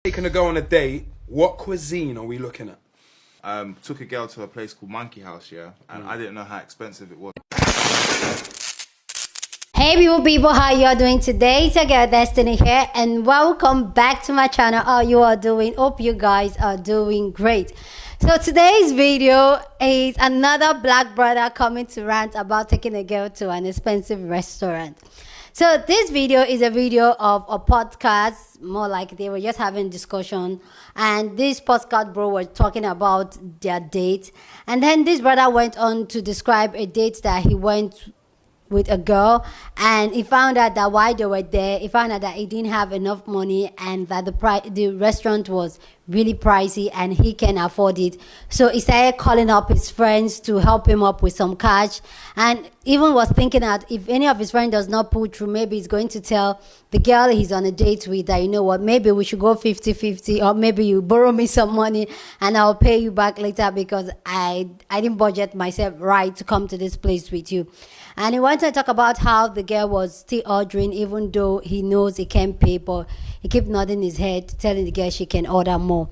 Taking a girl on a date, what cuisine are we looking at? Took a girl to a place called Monkey House, yeah, and I didn't know how expensive it was. Hey people, how you are doing today? It's your girl Destiny here, and welcome back to my channel. How you are doing? Hope you guys are doing great. So today's video is another black brother coming to rant about taking a girl to an expensive restaurant. So this video is a video of a podcast, more like they were just having discussion, and this podcast bro was talking about their date, and then this brother went on to describe a date that he went with a girl, and he found out that while they were there, he found out that he didn't have enough money and that the restaurant was really pricey and he can afford it. So he started calling up his friends to help him up with some cash, and even was thinking that if any of his friends does not pull through, maybe he's going to tell the girl he's on a date with that, you know what, maybe we should go 50-50, or maybe you borrow me some money and I'll pay you back later because I didn't budget myself right to come to this place with you. And he wanted to talk about how the girl was still ordering even though he knows he can't pay, but he kept nodding his head, telling the girl she can order more.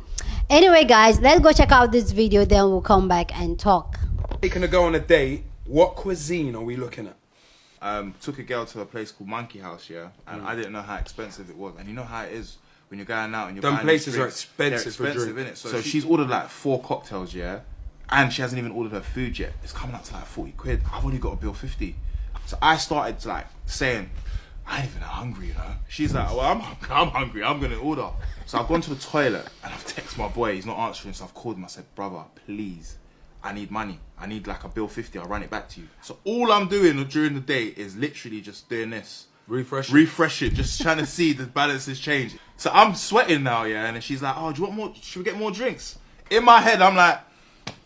Anyway, guys, let's go check out this video, then we'll come back and talk. Taking a girl on a date, what cuisine are we looking at? Took a girl to a place called Monkey House, yeah, and I didn't know how expensive it was. And you know how it is when you're going out and you're Them buying places these are drinks, expensive they're for expensive, drink. innit? So she's ordered like 4 cocktails, yeah, and she hasn't even ordered her food yet. It's coming up to like 40 quid. I've only got a bill 50. So I started like saying, I ain't even hungry, you know. She's like, well, I'm hungry, I'm gonna order. So I've gone to the toilet and I've texted my boy, he's not answering, so I've called him. I said, brother, please, I need money. I need like a bill 50, I'll run it back to you. So all I'm doing during the day is literally just doing this. Refreshing, just trying to see the balances change. So I'm sweating now, yeah, and she's like, oh, do you want more, should we get more drinks? In my head, I'm like,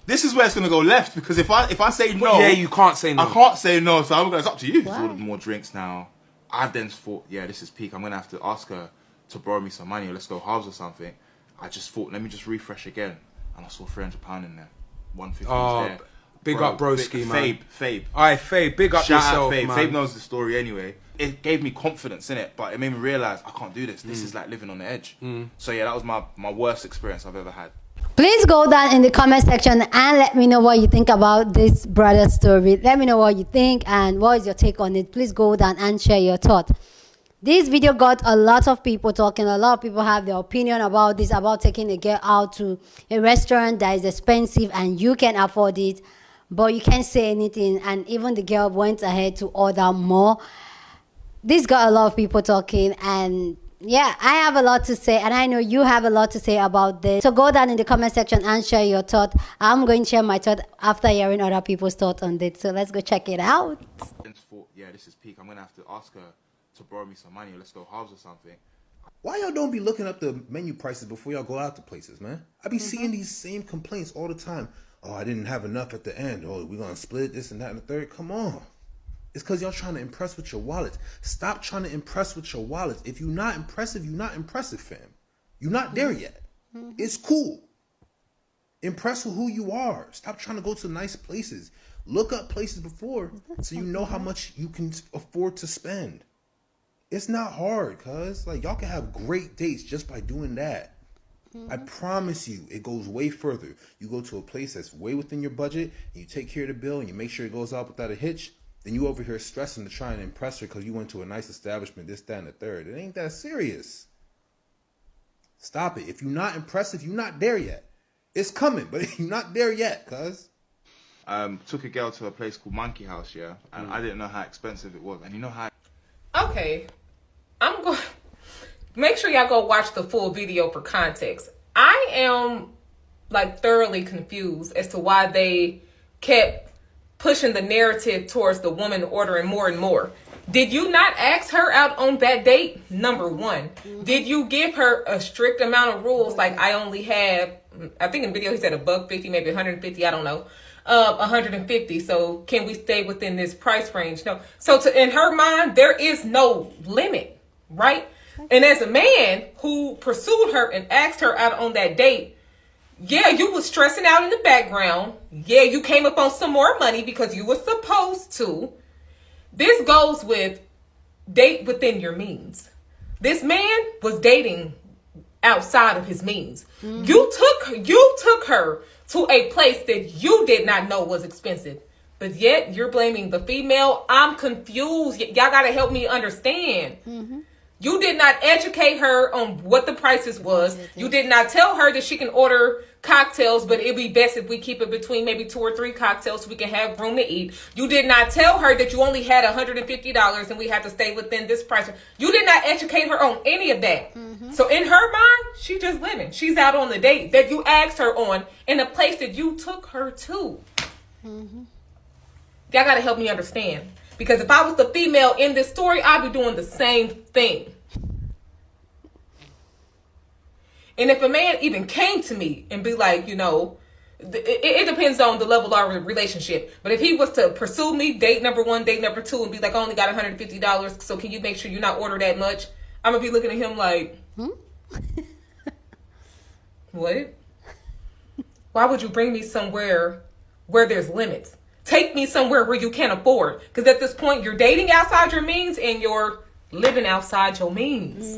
this is where it's gonna go left, because if I say no, yeah, you can't say no. I can't say no, so I'm gonna. It's up to you. Why? She's ordered more drinks now. I've then thought, yeah, this is peak. I'm gonna have to ask her to borrow me some money, or let's go halves or something. I just thought, let me just refresh again, and I saw £300 in there, 150 there. Big up broski, man. Fabe. Alright, Fabe, big up Shout yourself, out Fabe. man. Fabe knows the story anyway. It gave me confidence in it, but it made me realise I can't do this. This is like living on the edge. So yeah, that was my worst experience I've ever had. Please go down in the comment section and let me know what you think about this brother's story. Let me know what you think and what is your take on it. Please go down and share your thoughts. This video got a lot of people talking. A lot of people have their opinion about this, about taking a girl out to a restaurant that is expensive and you can afford it, but you can't say anything. And even the girl went ahead to order more. This got a lot of people talking, and yeah, I have a lot to say, and I know you have a lot to say about this. So go down in the comment section and share your thought. I'm going to share my thought after hearing other people's thoughts on this. So let's go check it out. Thought, yeah, this is peak. I'm gonna have to ask her to borrow me some money, or let's go halves or something. Why y'all don't be looking up the menu prices before y'all go out to places, man? I be seeing these same complaints all the time. Oh, I didn't have enough at the end. Oh, we're gonna split this and that and the third. Come on. It's because y'all trying to impress with your wallet. Stop trying to impress with your wallet. If you're not impressive, you're not impressive, fam. You're not there yet. It's cool. Impress with who you are. Stop trying to go to nice places. Look up places before so you know how much you can afford to spend. It's not hard, cuz. Like, y'all can have great dates just by doing that. I promise you, it goes way further. You go to a place that's way within your budget, and you take care of the bill, and you make sure it goes out without a hitch. Then you over here stressing to try and impress her because you went to a nice establishment, this, that, and the third. It ain't that serious. Stop it. If you're not impressive, you're not there yet. It's coming, but you're not there yet, cuz. Took a girl to a place called Monkey House, yeah, and I didn't know how expensive it was. And you know how... Okay, I'm going... Make sure y'all go watch the full video for context. I am, like, thoroughly confused as to why they kept pushing the narrative towards the woman ordering more and more. Did you not ask her out on that date? Number one. Did you give her a strict amount of rules? Like, I only have, I think in the video he said $150, maybe 150, I don't know. 150. So can we stay within this price range? No. So in her mind, there is no limit, right? And as a man who pursued her and asked her out on that date, yeah, you was stressing out in the background. Yeah, you came up on some more money because you were supposed to. This goes with date within your means. This man was dating outside of his means. You took her to a place that you did not know was expensive, but yet you're blaming the female. I'm confused. Y'all gotta help me understand. You did not educate her on what the prices was. You did not tell her that she can order cocktails, but it'd be best if we keep it between maybe 2 or 3 cocktails so we can have room to eat. You did not tell her that you only had $150 and we had to stay within this price. You did not educate her on any of that. So in her mind, she's just living. She's out on the date that you asked her on in a place that you took her to. Y'all gotta help me understand. Because if I was the female in this story, I'd be doing the same thing. And if a man even came to me and be like, you know, it depends on the level of our relationship. But if he was to pursue me, date number 1, date number 2, and be like, I only got $150, so can you make sure you not order that much? I'm going to be looking at him like, what? Why would you bring me somewhere where there's limits? Take me somewhere where you can't afford. Because at this point, you're dating outside your means and you're living outside your means.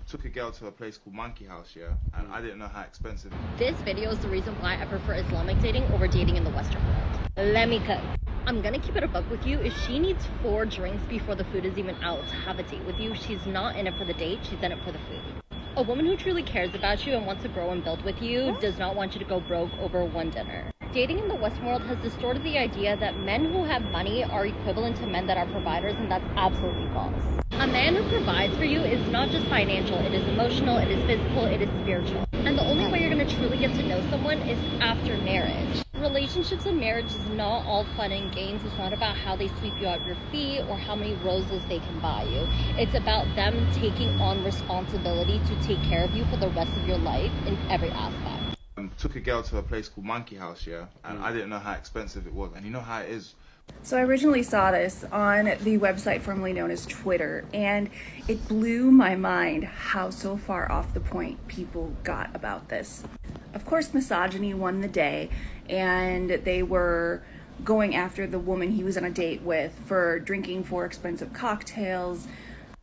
Took a girl to a place called Monkey House, yeah, and I didn't know how expensive. This video is the reason why I prefer Islamic dating over dating in the Western world. Let me cook. I'm gonna keep it a buck with you. If she needs 4 drinks before the food is even out to have a date with you, she's not in it for the date, she's in it for the food. A woman who truly cares about you and wants to grow and build with you does not want you to go broke over one dinner. Dating in the Western world has distorted the idea that men who have money are equivalent to men that are providers, and that's absolutely false. A man who provides for you is not just financial, it is emotional, it is physical, it is spiritual. And the only way you're going to truly get to know someone is after marriage. Relationships and marriage is not all fun and games. It's not about how they sweep you out your feet or how many roses they can buy you. It's about them taking on responsibility to take care of you for the rest of your life in every aspect. Took a girl to a place called Monkey House, yeah, and I didn't know how expensive it was, and you know how it is. So I originally saw this on the website formerly known as Twitter, and it blew my mind how so far off the point people got about this. Of course, misogyny won the day, and they were going after the woman he was on a date with for drinking 4 expensive cocktails,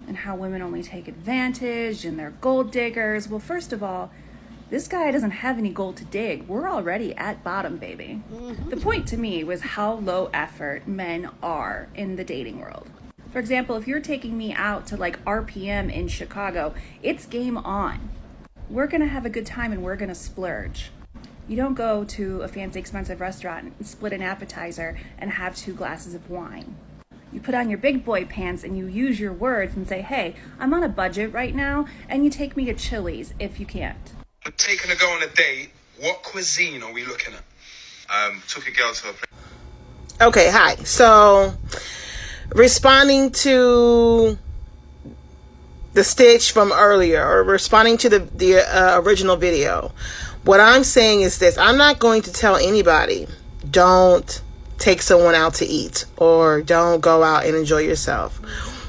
and how women only take advantage and they're gold diggers. Well, first of all, this guy doesn't have any gold to dig. We're already at bottom, baby. The point to me was how low effort men are in the dating world. For example, if you're taking me out to like RPM in Chicago, it's game on. We're gonna have a good time and we're gonna splurge. You don't go to a fancy expensive restaurant and split an appetizer and have 2 glasses of wine. You put on your big boy pants and you use your words and say, hey, I'm on a budget right now, and you take me to Chili's if you can't. Taking a girl on a date, what cuisine are we looking at? Took a girl to a place. Okay, hi. So, responding to the stitch from earlier, or responding to the original video, what I'm saying is this: I'm not going to tell anybody, don't take someone out to eat, or don't go out and enjoy yourself.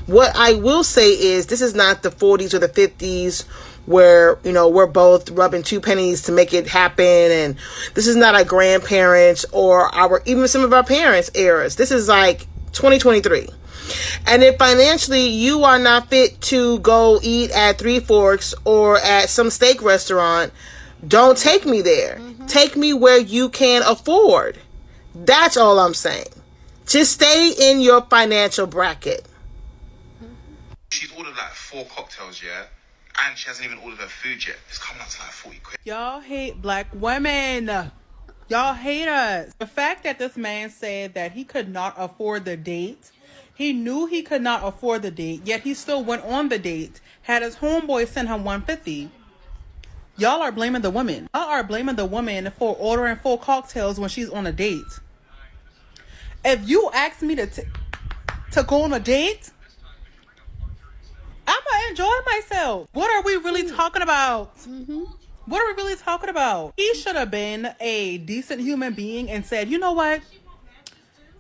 What I will say is, this is not the 40s or the 50s where, you know, we're both rubbing 2 pennies to make it happen, and this is not our grandparents or even some of our parents' eras. This is like 2023. And if financially you are not fit to go eat at Three Forks or at some steak restaurant, don't take me there. Take me where you can afford. That's all I'm saying. Just stay in your financial bracket. She's ordered like 4 cocktails, yeah, and she hasn't even ordered her food yet. It's coming up to like 40 quid. Y'all hate black women. Y'all hate us. The fact that this man said that he could not afford the date, he knew he could not afford the date, yet he still went on the date, had his homeboy send him $150. Y'all are blaming the woman. Y'all are blaming the woman for ordering 4 cocktails when she's on a date. If you ask me to go on a date, I'm gonna enjoy myself. What are we really talking about? What are we really talking about? He should have been a decent human being and said, you know what?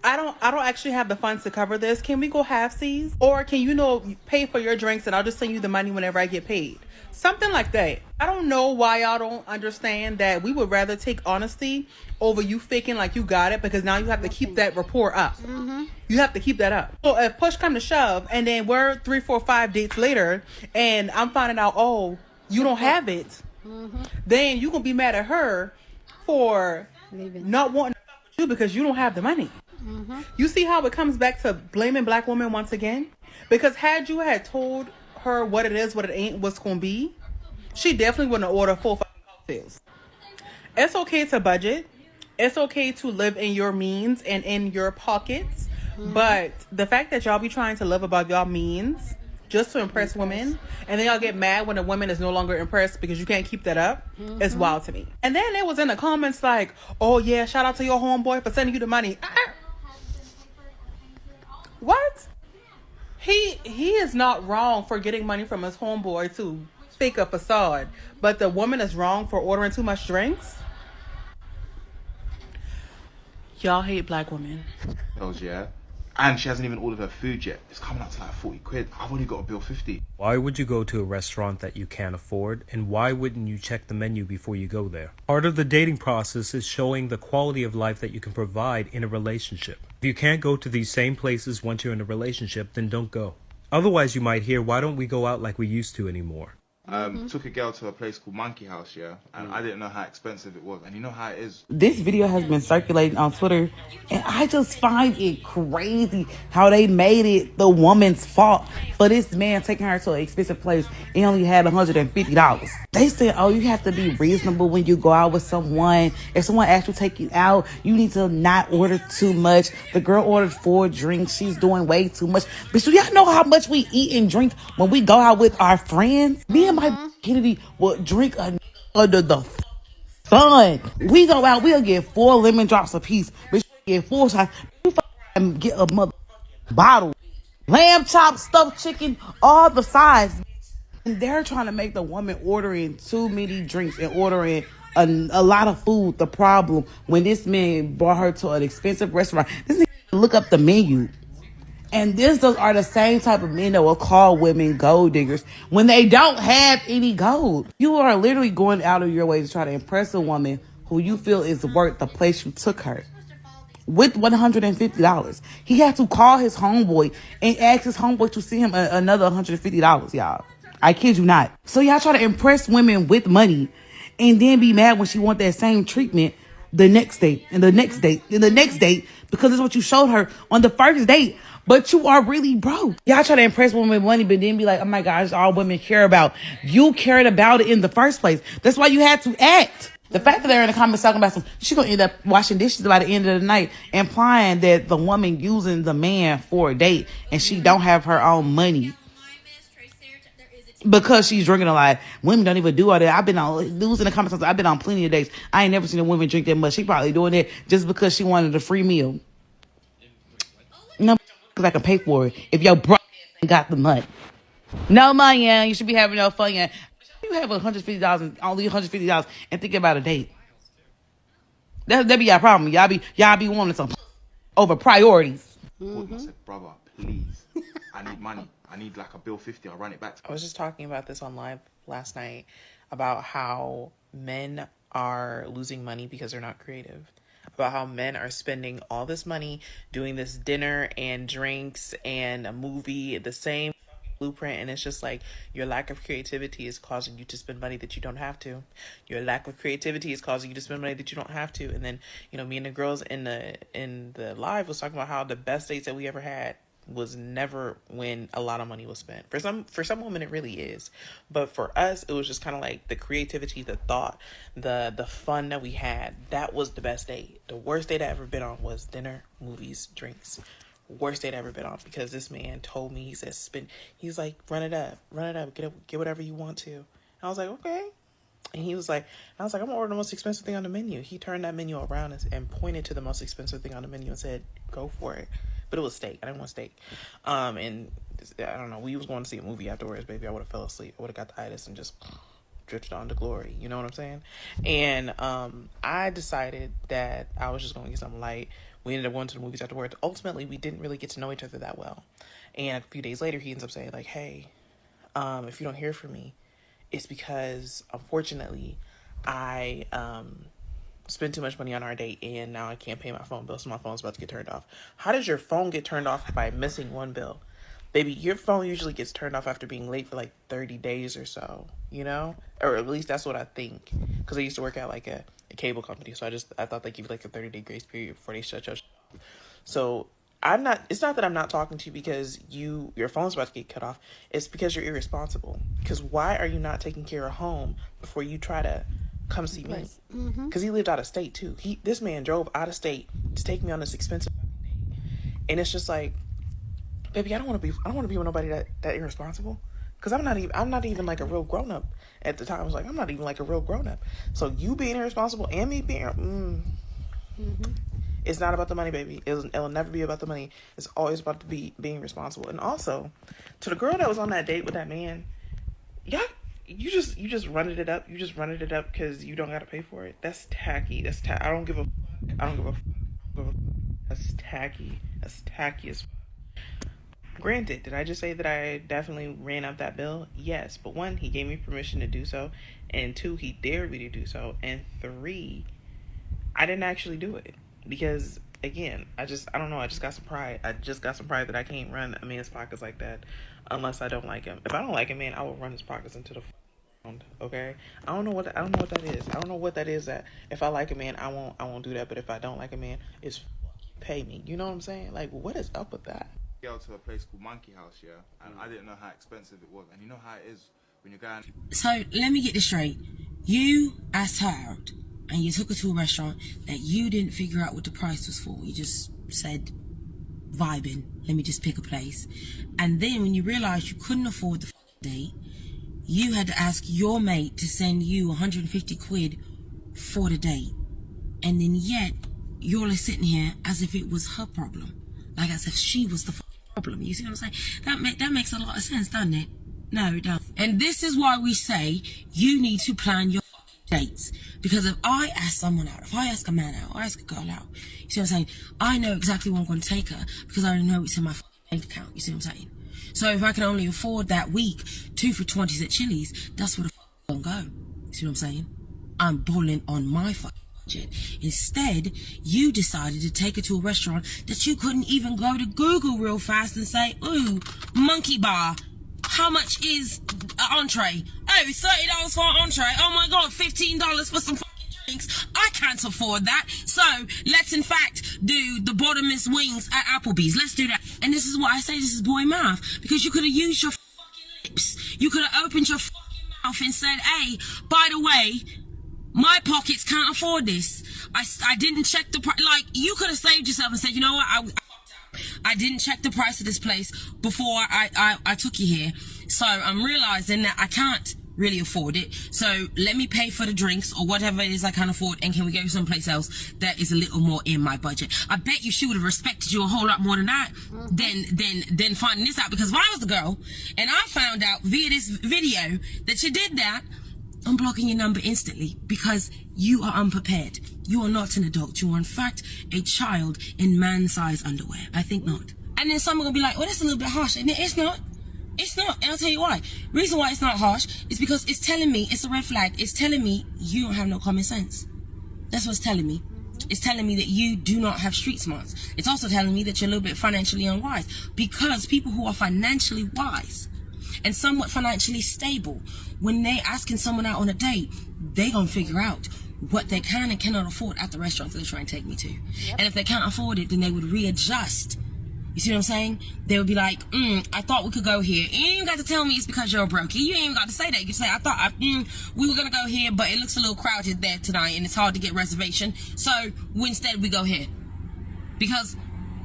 I don't actually have the funds to cover this. Can we go halfsies? Or can you pay for your drinks and I'll just send you the money whenever I get paid? Something like that. I don't know why y'all don't understand that we would rather take honesty over you faking like you got it, because now you have to keep that rapport up. You have to keep that up. So if push come to shove and then we're 3, 4, 5 dates later and I'm finding out, oh, you don't have it, then you gonna be mad at her for not wanting to fuck with you because you don't have the money. You see how it comes back to blaming black women once again? Because had you had told her what it is, what it ain't, what's gonna be, she definitely wouldn't order 4 fucking cocktails. It's okay to budget. It's okay to live in your means and in your pockets. But the fact that y'all be trying to live above y'all means just to impress women, and then y'all get mad when a woman is no longer impressed because you can't keep that up, is wild to me. And then it was in the comments like, oh yeah, shout out to your homeboy for sending you the money. What? He is not wrong for getting money from his homeboy to fake a facade, but the woman is wrong for ordering too much drinks. Y'all hate black women. Yeah. And she hasn't even ordered her food yet. It's coming up to like 40 quid. I've only got a bill 50. Why would you go to a restaurant that you can't afford, and why wouldn't you check the menu before you go there? Part of the dating process is showing the quality of life that you can provide in a relationship. If you can't go to these same places once you're in a relationship, then don't go. Otherwise, you might hear, why don't we go out like we used to anymore? Took a girl to a place called Monkey House, yeah, and I didn't know how expensive it was, and you know how it is. This video has been circulating on Twitter, and I just find it crazy how they made it the woman's fault for this man taking her to an expensive place and only had $150. They said, oh, you have to be reasonable when you go out with someone. If someone asks you to take you out, you need to not order too much. The girl ordered 4 drinks. She's doing way too much. But do y'all know how much we eat and drink when we go out with our friends? Me and my Kennedy will drink under the sun. We go out, we'll get 4 lemon drops a piece. Bitch, get 4 shots. You get a mother bottle. Lamb chop, stuffed chicken, all the sides. And they're trying to make the woman ordering too many drinks and ordering a lot of food the problem when this man brought her to an expensive restaurant. This nigga look up the menu. And those are the same type of men that will call women gold diggers when they don't have any gold. You are literally going out of your way to try to impress a woman who you feel is worth the place you took her. With $150. He had to call his homeboy and ask his homeboy to send him another $150, y'all. I kid you not. So y'all try to impress women with money and then be mad when she want that same treatment the next date and the next date and the next date because it's what you showed her on the first date. But you are really broke. Y'all try to impress women with money, but then be like, oh my gosh, all women care about. You cared about it in the first place. That's why you had to act. The fact that they're in the comments talking about she's going to end up washing dishes by the end of the night, implying that the woman using the man for a date and she don't have her own money because she's drinking a lot. Women don't even do all that. I've been on news in the comments. I've been on plenty of dates. I ain't never seen a woman drink that much. She probably doing that just because she wanted a free meal. No, because I can pay for it if your bro got the money. No money, yeah. You should be having no fun, yeah. You have $150, only $150, and think about a date. That be your problem. Y'all be wanting some over priorities. I said, brother, please, I need money. I need like a bill 50. I'll run it back. I was just talking about this on live last night about how men are losing money because they're not creative. About how men are spending all this money doing this dinner and drinks and a movie, the same blueprint, and it's just like your lack of creativity is causing you to spend money that you don't have to. Your lack of creativity is causing you to spend money that you don't have to. And then, me and the girls in the live was talking about how the best dates that we ever had was never when a lot of money was spent. For some women it really is, but for us it was just kind of like the creativity, the thought, the fun that we had. That was the best date. The worst date I ever been on was dinner, movies, drinks. Worst date I ever been on, because this man told me, he said he's like, run it up, get whatever you want to. And I was like, okay. And I was like, I'm gonna order the most expensive thing on the menu. He turned that menu around and pointed to the most expensive thing on the menu and said, go for it. But it was steak. I didn't want steak. And I don't know. We was going to see a movie afterwards, baby. I would have fell asleep. I would have got the itis and just drifted on to glory. You know what I'm saying? And I decided that I was just going to get something light. We ended up going to the movies afterwards. Ultimately, we didn't really get to know each other that well. And a few days later, he ends up saying, like, hey, if you don't hear from me it's because, unfortunately, I spent too much money on our date, and now I can't pay my phone bill, so my phone's about to get turned off. How does your phone get turned off by missing one bill? Baby, your phone usually gets turned off after being late for like 30 days or so, you know? Or at least that's what I think. Because I used to work at like a cable company, so I thought they give you like a 30-day grace period before they shut your shit off. So it's not that I'm not talking to you because your phone's about to get cut off. It's because you're irresponsible. Because why are you not taking care of home before you try to come see me? Because he lived out of state too. This man drove out of state to take me on this expensive date. And it's just like, baby, I don't want to be with nobody that irresponsible. Because I'm not even like a real grown up at the time. I was like, I'm not even like a real grown up. So you being irresponsible and me being, it's not about the money, baby. It'll never be about the money. It's always about being responsible. And also, to the girl that was on that date with that man, yeah, you just running it up. You just running it up because you don't got to pay for it. That's tacky. I don't give a. That's tacky. That's tacky as. Granted, did I just say that I definitely ran up that bill? Yes, but 1, he gave me permission to do so, and 2, he dared me to do so, and 3, I didn't actually do it because, again, I don't know. I just got some pride. That I can't run a man's pockets like that unless I don't like him. If I don't like a man, I will run his pockets into the ground. Okay, I don't know what that is. I don't know what that is. That if I like a man, I won't do that. But if I don't like a man, it's pay me. You know what I'm saying? Like, what is up with that? Go to a place called Monkey House, yeah, and I didn't know how expensive it was, and you know how it is when you're going. So let me get this straight. You asked her out, and you took her to a restaurant that you didn't figure out what the price was for. You just said, vibing, let me just pick a place. And then when you realized you couldn't afford the date, you had to ask your mate to send you 150 quid for the date. And then yet, you're all sitting here as if it was her problem. Like as if she was the problem. You see what I'm saying? That makes a lot of sense, doesn't it? No, it doesn't. And this is why we say you need to plan your dates. Because if I ask someone out, if I ask a man out, I ask a girl out, you see what I'm saying? I know exactly where I'm going to take her because I know it's in my bank account. You see what I'm saying? So if I can only afford that week 2 for 20s at Chili's, that's where the I'm going to go. You see what I'm saying? I'm balling on my budget. Instead, you decided to take her to a restaurant that you couldn't even go to Google real fast and say, ooh, monkey bar. How much is an entree? Oh, $30 for an entree. Oh my God, $15 for some fucking drinks. I can't afford that. So let's in fact do the bottomless wings at Applebee's. Let's do that. And this is what I say, this is boy math. Because you could have used your fucking lips. You could have opened your fucking mouth and said, hey, by the way, my pockets can't afford this. I didn't check the price. Like, you could have saved yourself and said, you know what, I didn't check the price of this place before I took you here. So I'm realizing that I can't really afford it. So let me pay for the drinks or whatever it is I can afford, and can we go someplace else that is a little more in my budget? I bet you she would have respected you a whole lot more than that than finding this out. Because if I was the girl and I found out via this video that you did that, I'm blocking your number instantly because you are unprepared. You are not an adult. You are in fact a child in man-size underwear. I think not. And then someone will be like, oh, that's a little bit harsh. And it's not. It's not. And I'll tell you why. Reason why it's not harsh is because it's telling me, it's a red flag. It's telling me you don't have no common sense. That's what it's telling me. It's telling me that you do not have street smarts. It's also telling me that you're a little bit financially unwise, because people who are financially wise and somewhat financially stable, when they asking someone out on a date, they gonna figure out what they can and cannot afford at the restaurant that they're trying to take me to. Yep. And if they can't afford it, then they would readjust. You see what I'm saying? They would be like, I thought we could go here. You ain't even got to tell me it's because you're a brokey. You ain't even got to say that. You can say, I thought we were going to go here, but it looks a little crowded there tonight and it's hard to get reservation. So instead we go here. Because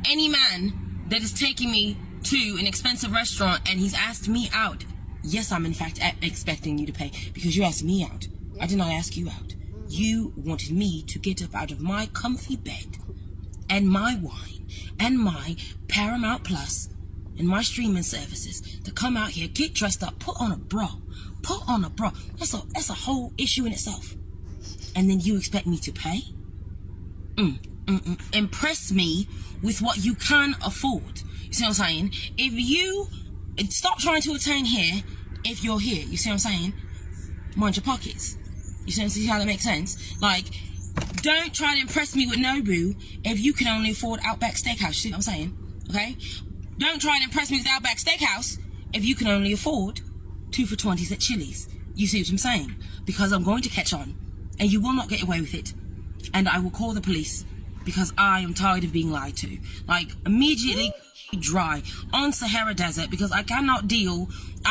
any man that is taking me to an expensive restaurant and he's asked me out, yes, I'm in fact expecting you to pay because you asked me out. I did not ask you out. You wanted me to get up out of my comfy bed and my wine and my Paramount Plus and my streaming services to come out here, get dressed up, put on a bra. That's a whole issue in itself. And then you expect me to pay? Impress me with what you can afford. You see what I'm saying? If you stop trying to attain here, if you're here, you see what I'm saying? mind your pockets. You see how that makes sense? Like, don't try to impress me with Nobu if you can only afford Outback Steakhouse. You see what I'm saying? Okay? Don't try and impress me with Outback Steakhouse if you can only afford 2 for 20s at Chili's. You see what I'm saying? Because I'm going to catch on, and you will not get away with it. And I will call the police, because I am tired of being lied to. Like, immediately dry on Sahara Desert, because I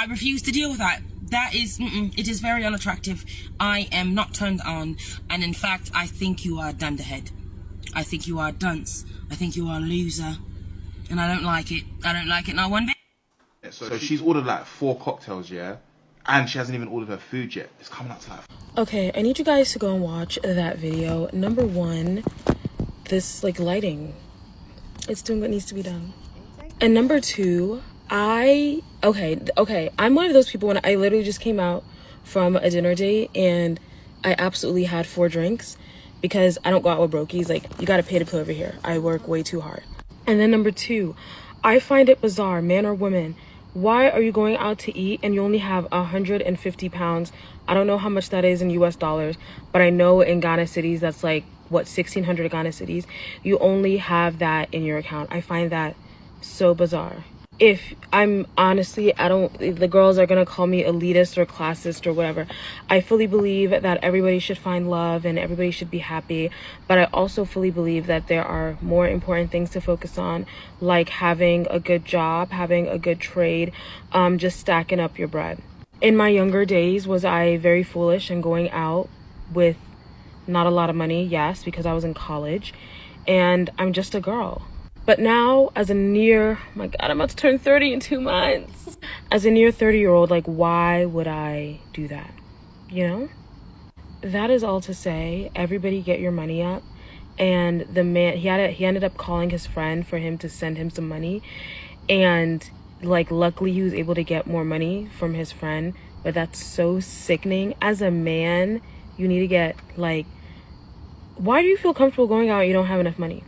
refuse to deal with that. That is, it is very unattractive. I am not turned on, and in fact, I think you are dunderhead. I think you are a dunce. I think you are a loser, and I don't like it. I don't like it not one bit. So she's ordered like 4 cocktails, yeah? And she hasn't even ordered her food yet. It's coming up to like... Okay, I need you guys to go and watch that video. Number 1, this like lighting, it's doing what needs to be done. And number 2, okay, I'm one of those people when I literally just came out from a dinner date and I absolutely had 4 drinks because I don't go out with brokies. Like, you gotta pay to play over here. I work way too hard. And then number 2, I find it bizarre, man or woman, why are you going out to eat and you only have 150 pounds? I don't know how much that is in US dollars, but I know in Ghana cities, that's like, what, 1,600 Ghana cities, you only have that in your account. I find that so bizarre. If I'm honestly, the girls are gonna call me elitist or classist or whatever. I fully believe that everybody should find love and everybody should be happy, but I also fully believe that there are more important things to focus on, like having a good job, having a good trade, just stacking up your bread. In my younger days, was I very foolish and going out with not a lot of money? Yes, because I was in college and I'm just a girl. But now, as a near, my God, I'm about to turn 30 in 2 months. As a near 30-year-old, like, why would I do that? You know? That is all to say, everybody get your money up. And the man, he ended up calling his friend for him to send him some money. And, like, luckily he was able to get more money from his friend. But that's so sickening. As a man, you need to get, like, why do you feel comfortable going out and you don't have enough money?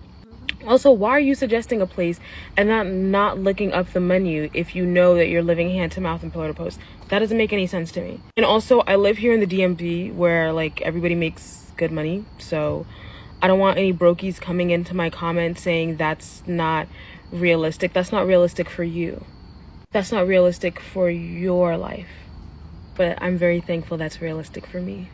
Also, why are you suggesting a place and not looking up the menu if you know that you're living hand to mouth and pillar to post? That doesn't make any sense to me. And also, I live here in the DMV where like everybody makes good money. So I don't want any brokies coming into my comments saying that's not realistic. That's not realistic for you. That's not realistic for your life. But I'm very thankful that's realistic for me.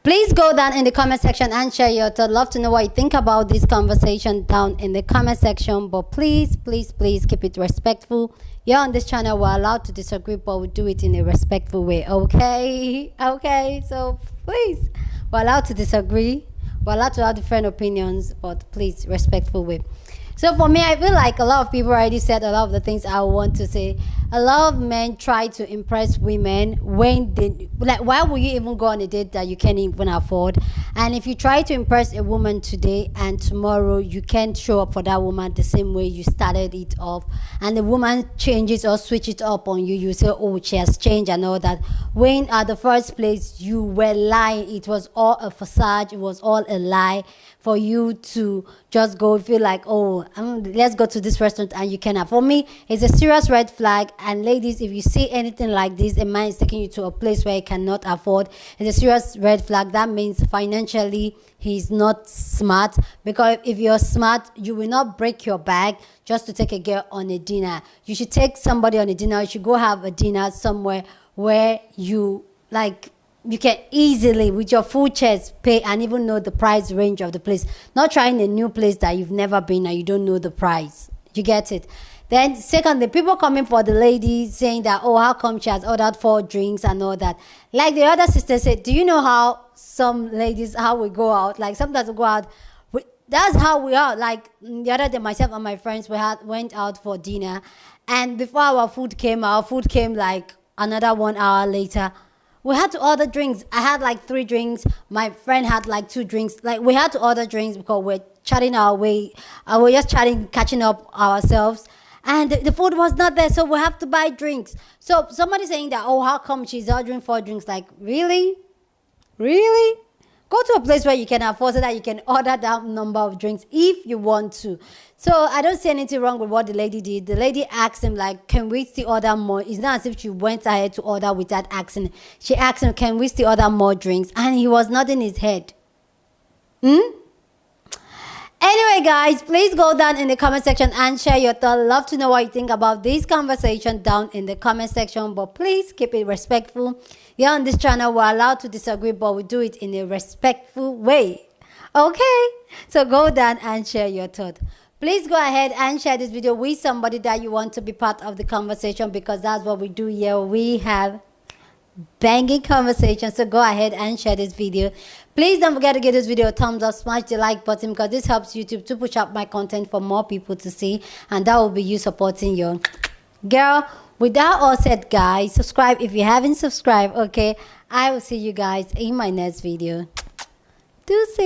Please go down in the comment section and share your thoughts. Love to know what you think about this conversation down in the comment section. But please, please, please keep it respectful. Here on this channel, we're allowed to disagree, but we do it in a respectful way. Okay? Okay? So please, we're allowed to disagree. We're allowed to have different opinions, but please, respectful way. So for me, I feel like a lot of people already said a lot of the things I want to say. A lot of men try to impress women when they, like, why would you even go on a date that you can't even afford? And if you try to impress a woman today and tomorrow you can't show up for that woman the same way you started it off, and the woman changes or switches up on you, you say, oh, she has changed and all that. When at the first place you were lying, it was all a facade, it was all a lie for you to just go feel like, oh, let's go to this restaurant and you cannot. For me, it's a serious red flag. And ladies, if you see anything like this, a man is taking you to a place where he cannot afford, it's a serious red flag. That means financially he's not smart, because if you're smart, you will not break your bag just to take a girl on a dinner. You should take somebody on a dinner. You should go have a dinner somewhere where you like, you can easily, with your full chest, pay and even know the price range of the place. Not trying a new place that you've never been and you don't know the price. You get it? Then secondly, people coming for the ladies saying that, oh, how come she has ordered 4 drinks and all that. Like the other sister said, do you know how some ladies, how we go out? Like sometimes we go out, that's how we are. Like the other day, myself and my friends, went out for dinner. And before our food came like another 1 hour later. We had to order drinks. I had like 3 drinks. My friend had like 2 drinks. Like we had to order drinks because we're chatting our way. We're just chatting, catching up ourselves. And the food was not there, so we have to buy drinks. So somebody saying that, oh, how come she's ordering 4 drinks? Like, really? Really? Go to a place where you can afford so that you can order that number of drinks if you want to. So I don't see anything wrong with what the lady did. The lady asked him, like, can we still order more? It's not as if she went ahead to order without asking. She asked him, can we still order more drinks? And he was nodding his head. Anyway, guys, please go down in the comment section and share your thoughts. Love to know what you think about this conversation down in the comment section. But please keep it respectful. Here on this channel, we're allowed to disagree, but we do it in a respectful way. Okay? So go down and share your thoughts. Please go ahead and share this video with somebody that you want to be part of the conversation, because that's what we do here. We have banging conversation. So go ahead and share this video. Please don't forget to give this video a thumbs up, smash the like button, because this helps YouTube to push up my content for more people to see, and that will be you supporting your girl. With that all said, guys, subscribe if you haven't subscribed. Okay, I will see you guys in my next video. Deuces.